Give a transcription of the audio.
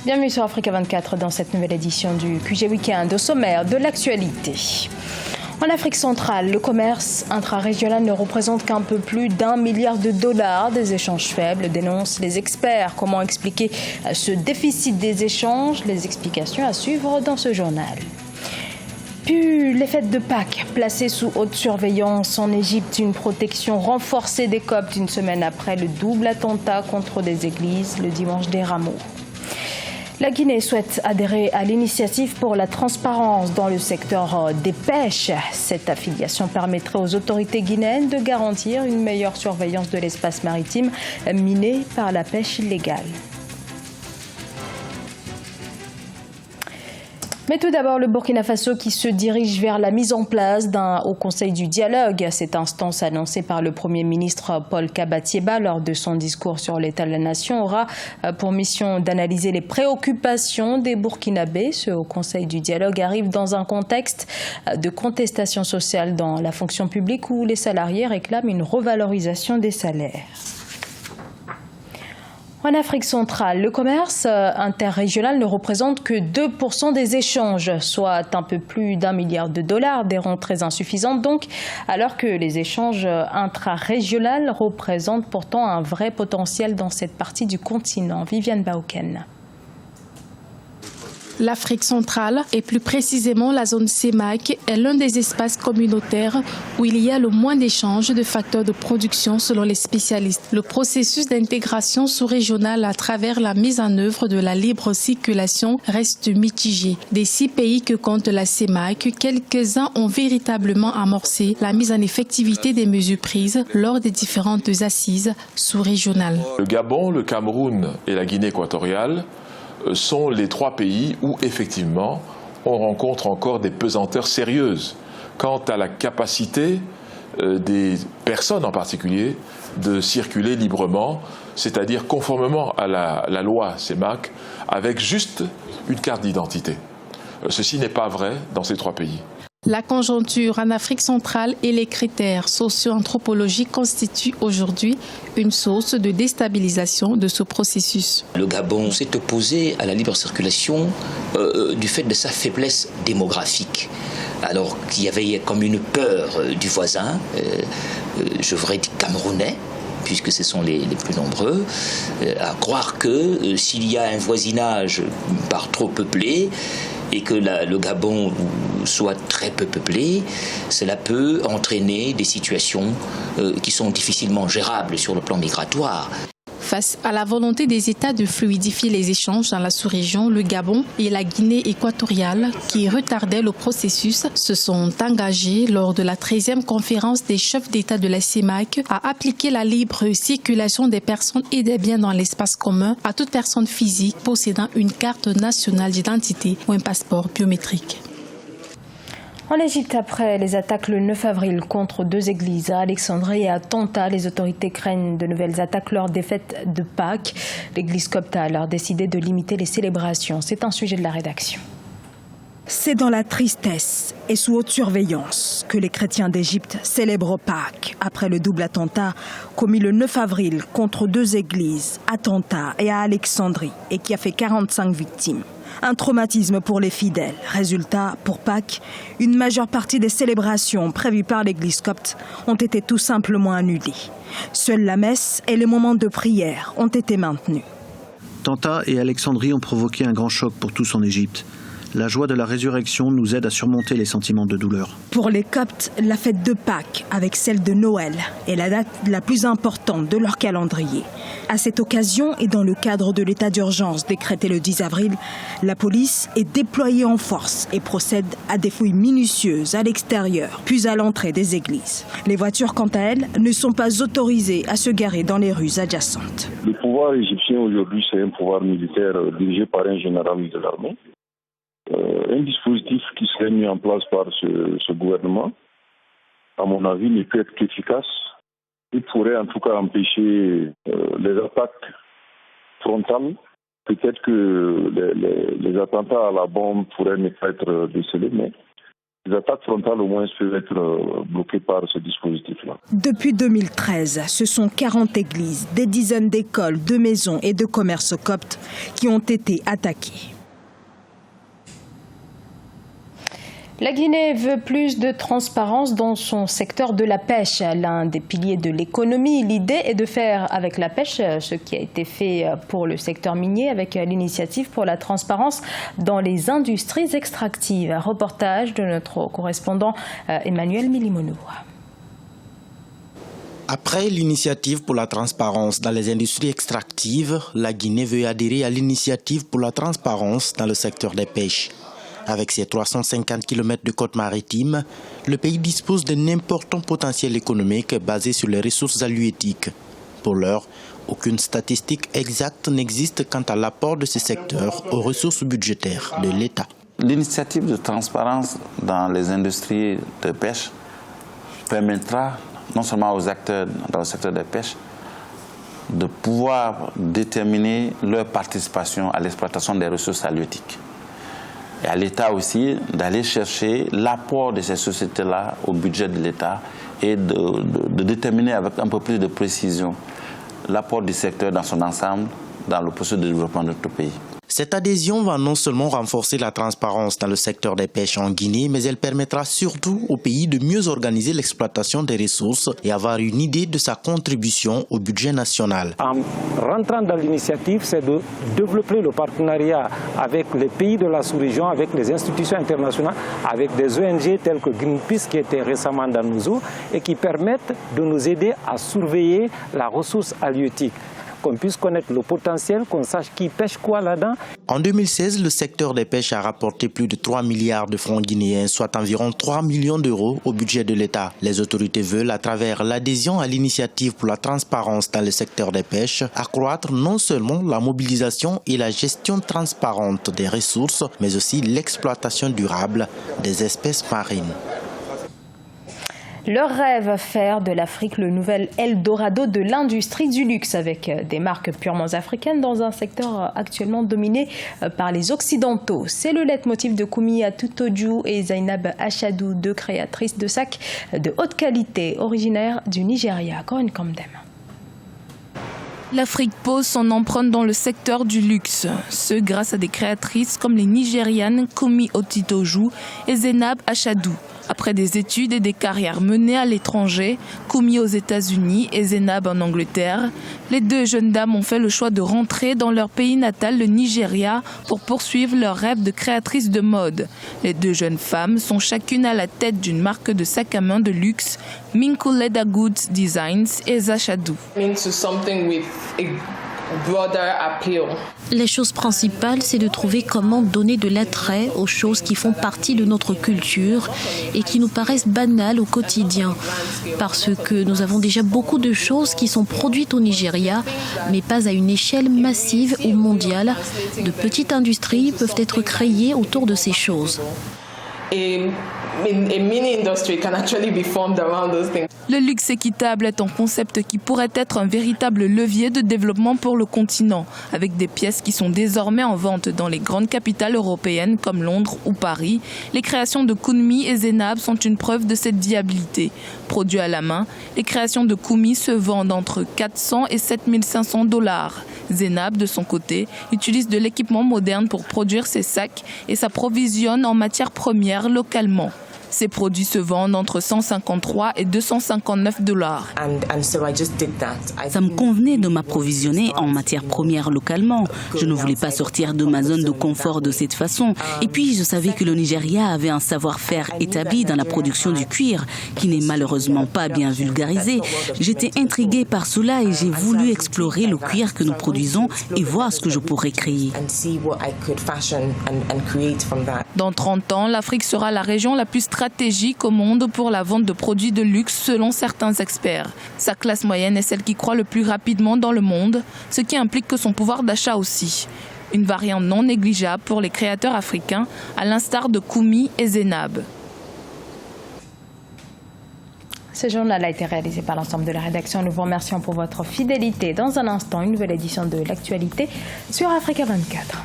Bienvenue sur Africa 24 dans cette nouvelle édition du QG Weekend. Au sommaire de l'actualité. En Afrique centrale, le commerce intra-régional ne représente qu'un peu plus d'1 milliard de dollars. Des échanges faibles, dénoncent les experts. Comment expliquer ce déficit des échanges? Les explications à suivre dans ce journal. Puis les fêtes de Pâques, placées sous haute surveillance en Égypte, une protection renforcée des Coptes une semaine après le double attentat contre des églises le dimanche des Rameaux. La Guinée souhaite adhérer à l'initiative pour la transparence dans le secteur des pêches. Cette affiliation permettrait aux autorités guinéennes de garantir une meilleure surveillance de l'espace maritime miné par la pêche illégale. Mais tout d'abord, le Burkina Faso qui se dirige vers la mise en place d'un Haut Conseil du dialogue. Cette instance annoncée par le Premier ministre Paul Kabatieba lors de son discours sur l'état de la nation aura pour mission d'analyser les préoccupations des Burkinabés. Ce Haut Conseil du dialogue arrive dans un contexte de contestation sociale dans la fonction publique où les salariés réclament une revalorisation des salaires. En Afrique centrale, le commerce interrégional ne représente que 2% des échanges, soit un peu plus d'1 milliard de dollars, des rentrées insuffisantes donc, alors que les échanges intra-régionaux représentent pourtant un vrai potentiel dans cette partie du continent. Viviane Bauken. L'Afrique centrale, et plus précisément la zone CEMAC, est l'un des espaces communautaires où il y a le moins d'échanges de facteurs de production selon les spécialistes. Le processus d'intégration sous-régionale à travers la mise en œuvre de la libre circulation reste mitigé. Des 6 pays que compte la CEMAC, quelques-uns ont véritablement amorcé la mise en effectivité des mesures prises lors des différentes assises sous-régionales. Le Gabon, le Cameroun et la Guinée équatoriale sont les 3 pays où, effectivement, on rencontre encore des pesanteurs sérieuses quant à la capacité des personnes en particulier de circuler librement, c'est-à-dire conformément à la loi CEMAC, avec juste une carte d'identité. Ceci n'est pas vrai dans ces 3 pays. La conjoncture en Afrique centrale et les critères socio-anthropologiques constituent aujourd'hui une source de déstabilisation de ce processus. Le Gabon s'est opposé à la libre circulation du fait de sa faiblesse démographique. Alors qu'il y avait comme une peur du voisin, je voudrais dire camerounais, puisque ce sont les plus nombreux, à croire que s'il y a un voisinage par trop peuplé, et que le Gabon soit très peu peuplé, cela peut entraîner des situations qui sont difficilement gérables sur le plan migratoire. Face à la volonté des États de fluidifier les échanges dans la sous-région, le Gabon et la Guinée équatoriale, qui retardaient le processus, se sont engagés lors de la 13e conférence des chefs d'État de la CEMAC à appliquer la libre circulation des personnes et des biens dans l'espace commun à toute personne physique possédant une carte nationale d'identité ou un passeport biométrique. En Égypte, après les attaques le 9 avril contre 2 églises à Alexandrie et à Tanta, les autorités craignent de nouvelles attaques lors des fêtes de Pâques. L'église copte a alors décidé de limiter les célébrations. C'est un sujet de la rédaction. C'est dans la tristesse et sous haute surveillance que les chrétiens d'Égypte célèbrent Pâques après le double attentat commis le 9 avril contre 2 églises à Tanta et à Alexandrie et qui a fait 45 victimes. Un traumatisme pour les fidèles. Résultat, pour Pâques, une majeure partie des célébrations prévues par l'église copte ont été tout simplement annulées. Seule la messe et les moments de prière ont été maintenus. Tanta et Alexandrie ont provoqué un grand choc pour tous en Égypte. La joie de la résurrection nous aide à surmonter les sentiments de douleur. Pour les Coptes, la fête de Pâques, avec celle de Noël, est la date la plus importante de leur calendrier. À cette occasion et dans le cadre de l'état d'urgence décrété le 10 avril, la police est déployée en force et procède à des fouilles minutieuses à l'extérieur, puis à l'entrée des églises. Les voitures, quant à elles, ne sont pas autorisées à se garer dans les rues adjacentes. Le pouvoir égyptien aujourd'hui, c'est un pouvoir militaire dirigé par un général de l'armée. Un dispositif qui serait mis en place par ce gouvernement, à mon avis, ne peut être qu'efficace. Il pourrait en tout cas empêcher les attaques frontales. Peut-être que les attentats à la bombe pourraient ne pas être décelés, mais Les attaques frontales, au moins, peuvent être bloquées par ce dispositif-là. Depuis 2013, ce sont 40 églises, des dizaines d'écoles, de maisons et de commerces coptes qui ont été attaquées. La Guinée veut plus de transparence dans son secteur de la pêche, l'un des piliers de l'économie. L'idée est de faire avec la pêche ce qui a été fait pour le secteur minier avec l'initiative pour la transparence dans les industries extractives. Un reportage de notre correspondant Emmanuel Milimonou. Après l'initiative pour la transparence dans les industries extractives, la Guinée veut adhérer à l'initiative pour la transparence dans le secteur des pêches. Avec ses 350 km de côte maritime, le pays dispose d'un important potentiel économique basé sur les ressources halieutiques. Pour l'heure, aucune statistique exacte n'existe quant à l'apport de ce secteur aux ressources budgétaires de l'État. L'initiative de transparence dans les industries de pêche permettra non seulement aux acteurs dans le secteur de pêche de pouvoir déterminer leur participation à l'exploitation des ressources halieutiques. Et à l'État aussi d'aller chercher l'apport de ces sociétés-là au budget de l'État et de déterminer avec un peu plus de précision l'apport du secteur dans son ensemble dans le processus de développement de notre pays. Cette adhésion va non seulement renforcer la transparence dans le secteur des pêches en Guinée, mais elle permettra surtout au pays de mieux organiser l'exploitation des ressources et avoir une idée de sa contribution au budget national. En rentrant dans l'initiative, c'est de développer le partenariat avec les pays de la sous-région, avec les institutions internationales, avec des ONG telles que Greenpeace qui était récemment dans nos eaux et qui permettent de nous aider à surveiller la ressource halieutique. Qu'on puisse connaître le potentiel, qu'on sache qui pêche quoi là-dedans. En 2016, le secteur des pêches a rapporté plus de 3 milliards de francs guinéens, soit environ 3 millions d'euros au budget de l'État. Les autorités veulent, à travers l'adhésion à l'initiative pour la transparence dans le secteur des pêches, accroître non seulement la mobilisation et la gestion transparente des ressources, mais aussi l'exploitation durable des espèces marines. Leur rêve, faire de l'Afrique le nouvel Eldorado de l'industrie du luxe avec des marques purement africaines dans un secteur actuellement dominé par les Occidentaux. C'est le leitmotiv de Kumi Atutoju et Zainab Achadou, deux créatrices de sacs de haute qualité originaires du Nigeria. Corinne Kamdem. L'Afrique pose son empreinte dans le secteur du luxe, ce grâce à des créatrices comme les Nigérianes Kumi Atutoju et Zainab Achadou. Après des études et des carrières menées à l'étranger, Kumi aux États-Unis et Zainab en Angleterre, les deux jeunes dames ont fait le choix de rentrer dans leur pays natal, le Nigeria, pour poursuivre leur rêve de créatrice de mode. Les deux jeunes femmes sont chacune à la tête d'une marque de sac à main de luxe, Minku Leather Goods Designs et Zachadou. Les choses principales, c'est de trouver comment donner de l'attrait aux choses qui font partie de notre culture et qui nous paraissent banales au quotidien. Parce que nous avons déjà beaucoup de choses qui sont produites au Nigeria, mais pas à une échelle massive ou mondiale. De petites industries peuvent être créées autour de ces choses. Le luxe équitable est un concept qui pourrait être un véritable levier de développement pour le continent, avec des pièces qui sont désormais en vente dans les grandes capitales européennes comme Londres ou Paris. Les créations de Kumi et Zainab sont une preuve de cette viabilité. Produits à la main, les créations de Kumi se vendent entre 400 et 7500 $. Zainab, de son côté, utilise de l'équipement moderne pour produire ses sacs et s'approvisionne en matières premières localement. Ces produits se vendent entre 153 et 259 $. Ça me convenait de m'approvisionner en matières premières localement. Je ne voulais pas sortir de ma zone de confort de cette façon. Et puis, je savais que le Nigeria avait un savoir-faire établi dans la production du cuir, qui n'est malheureusement pas bien vulgarisé. J'étais intriguée par cela et j'ai voulu explorer le cuir que nous produisons et voir ce que je pourrais créer. Dans 30 ans, l'Afrique sera la région la plus stratégique au monde pour la vente de produits de luxe selon certains experts. Sa classe moyenne est celle qui croît le plus rapidement dans le monde, ce qui implique que son pouvoir d'achat aussi. Une variante non négligeable pour les créateurs africains, à l'instar de Kumi et Zainab. Ce journal a été réalisé par l'ensemble de la rédaction. Nous vous remercions pour votre fidélité. Dans un instant, une nouvelle édition de l'actualité sur Africa 24.